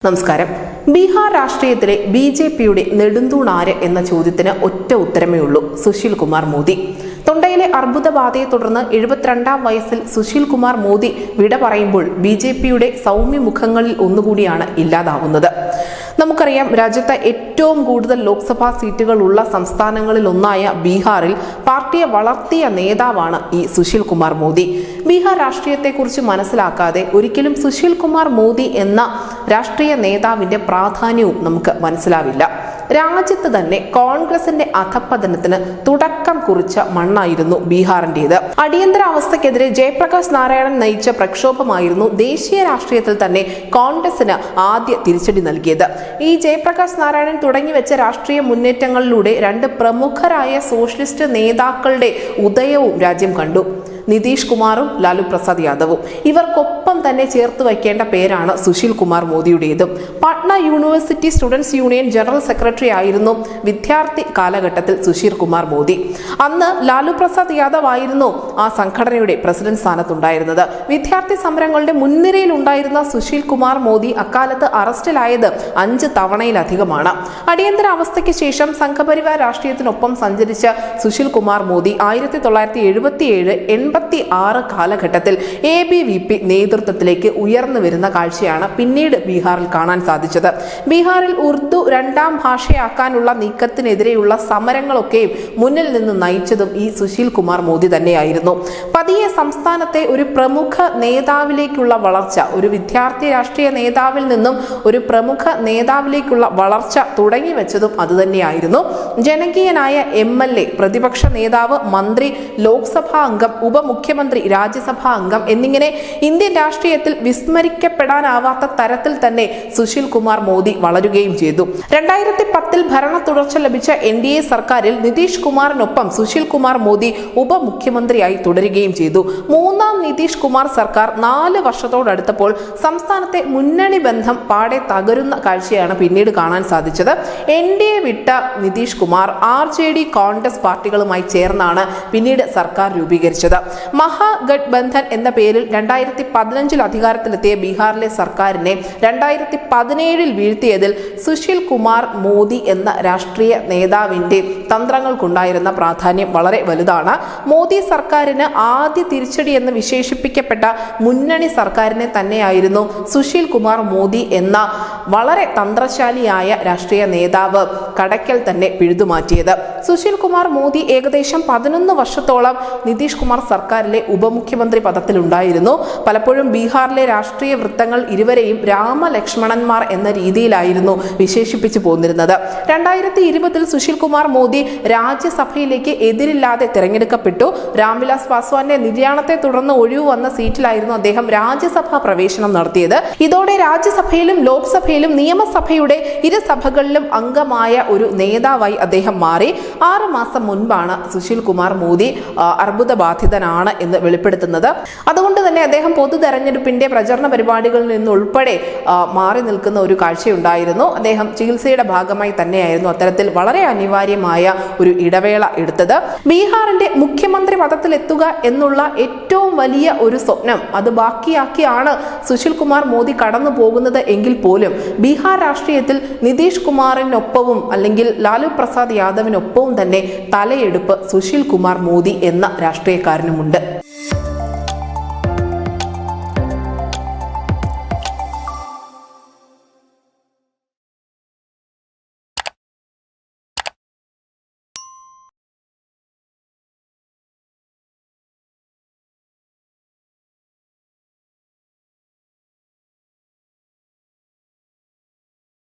നമസ്കാരം. ബീഹാർ രാഷ്ട്രീയത്തിലെ ബി.ജെ.പിയുടെ നെടുന്തൂണാര് എന്ന ചോദ്യത്തിന് ഒറ്റ ഉത്തരമേ ഉള്ളൂ: സുശീൽ കുമാർ മോദി. തൊണ്ടയിലെ അർബുദബാധയെ തുടർന്ന് 72-ാം വയസ്സിൽ സുശീൽ കുമാർ മോദി വിട പറയുമ്പോൾ ബി.ജെ.പിയുടെ സൗമ്യ മുഖങ്ങളിൽ ഒന്നുകൂടിയാണ് ഇല്ലാതാവുന്നത്. നമുക്കറിയാം, രാജ്യത്തെ ഏറ്റവും കൂടുതൽ ലോക്സഭാ സീറ്റുകൾ ഉള്ള സംസ്ഥാനങ്ങളിൽ ഒന്നായ ബീഹാറിൽ പാർട്ടിയെ വളർത്തിയ നേതാവാണ് ഈ സുശീൽ കുമാർ മോദി. ബീഹാർ രാഷ്ട്രീയത്തെക്കുറിച്ച് മനസ്സിലാക്കാതെ ഒരിക്കലും സുശീൽ കുമാർ മോദി എന്ന രാഷ്ട്രീയ നേതാവിന്റെ പ്രാധാന്യവും നമുക്ക് മനസ്സിലാവില്ല. രാജ്യത്ത് തന്നെ കോൺഗ്രസിന്റെ അധപ്പതനത്തിന് തുടക്കം കുറിച്ച മണ്ണായിരുന്നു ബീഹാറിന്റേത്. അടിയന്തരാവസ്ഥക്കെതിരെ ജയപ്രകാശ് നാരായണൻ നയിച്ച പ്രക്ഷോഭമായിരുന്നു ദേശീയ രാഷ്ട്രീയത്തിൽ തന്നെ കോൺഗ്രസിന് ആദ്യ തിരിച്ചടി നൽകിയത്. ഈ ജയപ്രകാശ് നാരായണൻ തുടങ്ങിവെച്ച രാഷ്ട്രീയ മുന്നേറ്റങ്ങളിലൂടെ രണ്ട് പ്രമുഖരായ സോഷ്യലിസ്റ്റ് നേതാക്കളുടെ ഉദയവും രാജ്യം കണ്ടു: നിതീഷ് കുമാറും ലാലു പ്രസാദ് യാദവും. ഇവർക്കൊപ്പം തന്നെ ചേർത്ത് വയ്ക്കേണ്ട പേരാണ് സുശീൽ കുമാർ മോദിയുടേതും. Patna university students union general secretary ആയിരുന്നു വിദ്യാർത്ഥി കാലഘട്ടത്തിൽ സുശീൽ കുമാർ മോദി. അന്ന് ലാലു പ്രസാദ് യാദവ് ആയിരുന്നു ആ സംഘടനയുടെ പ്രസിഡന്റ് സ്ഥാനത്തുണ്ടായിരുന്നത്. വിദ്യാർത്ഥി സമരങ്ങളുടെ മുൻനിരയിൽ ഉണ്ടായിരുന്ന സുശീൽ കുമാർ മോദി അക്കാലത്ത് അറസ്റ്റിലായത് 5 തവണയിലധികമാണ്. അടിയന്തരാവസ്ഥയ്ക്ക് ശേഷം സംഘപരിവാർ രാഷ്ട്രീയത്തിനൊപ്പം സഞ്ചരിച്ച സുശീൽ കുമാർ മോദി 1977-86 കാലഘട്ടത്തിൽ ABVP നേതൃത്വത്തിലേക്ക് ഉയർന്നു വരുന്ന കാഴ്ചയാണ് പിന്നീട് ബീഹാറിൽ കാണാൻ സാധിച്ചത്. ബീഹാറിൽ ഉറുദു 2ാം ഭാഷയാക്കാനുള്ള നീക്കത്തിനെതിരെയുള്ള സമരങ്ങളൊക്കെയും മുന്നിൽ നിന്ന് നയിച്ചതും ഈ സുശീൽ കുമാർ മോദി തന്നെയായിരുന്നു. പതിയെ സംസ്ഥാനത്തെ ഒരു പ്രമുഖ നേതാവിലേക്കുള്ള വളർച്ച, ഒരു വിദ്യാർത്ഥി രാഷ്ട്രീയ നേതാവിൽ നിന്നും ഒരു പ്രമുഖ നേതാവിലേക്കുള്ള വളർച്ച തുടങ്ങി വെച്ചതും അതുതന്നെയായിരുന്നു. ജനകീയനായ MLA, പ്രതിപക്ഷ നേതാവ്, മന്ത്രി, ലോക്സഭാ അംഗം, ഉപമുഖ്യമന്ത്രി, രാജ്യസഭാ അംഗം എന്നിങ്ങനെ ഇന്ത്യൻ രാഷ്ട്രീയത്തിൽ വിസ്മരിക്കപ്പെടാനാവാത്ത തരത്തിൽ തന്നെ സുശീൽ കുമാർ മോദി വളരുകയും ചെയ്തു. 2010 ഭരണ തുടർച്ച ലഭിച്ച NDA സർക്കാരിൽ നിതീഷ് കുമാറിനൊപ്പം സുശീൽ കുമാർ മോദി ഉപമുഖ്യമന്ത്രിയായി തുടരുകയും ചെയ്തു. 3ാം നിതീഷ് കുമാർ സർക്കാർ 4 വർഷത്തോടടുത്തപ്പോൾ സംസ്ഥാനത്തെ മുന്നണി ബന്ധം പാടെ തകരുന്ന കാഴ്ചയാണ് പിന്നീട് കാണാൻ സാധിച്ചത്. NDA വിട്ട നിതീഷ് കുമാർ RJD, കോൺഗ്രസ് പാർട്ടികളുമായി ചേർന്നാണ് പിന്നീട് സർക്കാർ രൂപീകരിച്ചത്. മഹാഗഠബന്ധൻ എന്ന പേരിൽ 2015 അധികാരത്തിലെത്തിയ ബീഹാറിലെ സർക്കാരിനെ 2017 വീഴ്ത്തിയതിൽ സുശീൽ കുമാർ മോദി എന്ന രാഷ്ട്രീയ നേതാവിന്റെ തന്ത്രങ്ങൾക്കുണ്ടായിരുന്ന പ്രാധാന്യം വളരെ വലുതാണ്. മോദി സർക്കാരിന് ആദ്യ തിരിച്ചടി എന്ന് വിശേഷിപ്പിക്കപ്പെട്ട മുന്നണി സർക്കാരിനെ തന്നെയായിരുന്നു സുശീൽ കുമാർ മോദി എന്ന വളരെ തന്ത്രശാലിയായ രാഷ്ട്രീയ നേതാവ് കടയ്ക്കൽ തന്നെ പിഴുതുമാറ്റിയത്. സുശീൽ കുമാർ മോദി ഏകദേശം 11 വർഷത്തോളം നിതീഷ് കുമാർ സർക്കാരിലെ ഉപമുഖ്യമന്ത്രി പദത്തിലുണ്ടായിരുന്നു. പലപ്പോഴും ബീഹാറിലെ രാഷ്ട്രീയ വൃത്തങ്ങൾ ഇരുവരെയും രാമലക്ഷ്മണന്മാർ എന്ന രീതിയിലായിരുന്നു വിശേഷിപ്പിച്ചു പോന്നിരുന്നത്. 2020 സുശീൽ കുമാർ മോദി രാജ്യസഭയിലേക്ക് എതിരില്ലാതെ തിരഞ്ഞെടുക്കപ്പെട്ടു. രാംവിലാസ് പാസ്വാന്റെ നിര്യാണത്തെ തുടർന്ന് ഒഴിവ് വന്ന സീറ്റിലായിരുന്നു അദ്ദേഹം രാജ്യസഭാ പ്രവേശനം നടത്തിയത്. ഇതോടെ രാജ്യസഭയിലും ലോക്സഭയിലും നിയമസഭയുടെ ഇരുസഭകളിലും അംഗമായ ഒരു നേതാവായി അദ്ദേഹം മാറി. 6 മാസം മുൻപാണ് സുശീൽ കുമാർ മോദി അർബുദബാധിതനാണ് എന്ന് വെളിപ്പെടുത്തുന്നത്. അതുകൊണ്ട് തന്നെ അദ്ദേഹം പൊതു തെരഞ്ഞെടുപ്പിന്റെ പ്രചരണ പരിപാടികളിൽ നിന്നുൾപ്പെടെ മാറി നിൽക്കുന്ന ഒരു കാഴ്ചയുണ്ടായിരുന്നു. അദ്ദേഹം ചികിത്സയുടെ ഭാഗമായി തന്നെയായിരുന്നു അത്തരത്തിൽ വളരെ അനിവാര്യമായ ഒരു ഇടവേള എടുത്തത്. ബീഹാറിന്റെ മുഖ്യമന്ത്രി പദത്തിലെത്തുക എന്നുള്ള ഏറ്റവും വലിയ ഒരു സ്വപ്നം അത് ബാക്കിയാക്കിയാണ് സുശീൽ കുമാർ മോദി കടന്നു പോകുന്നത് എങ്കിൽ പോലും ബീഹാർ രാഷ്ട്രീയത്തിൽ നിതീഷ് കുമാറിനൊപ്പവും അല്ലെങ്കിൽ ലാലു പ്രസാദ് യാദവിനൊപ്പവും തന്നെ തലയെടുപ്പ് സുശീൽ കുമാർ മോദി എന്ന രാഷ്ട്രീയക്കാരനുമുണ്ട്.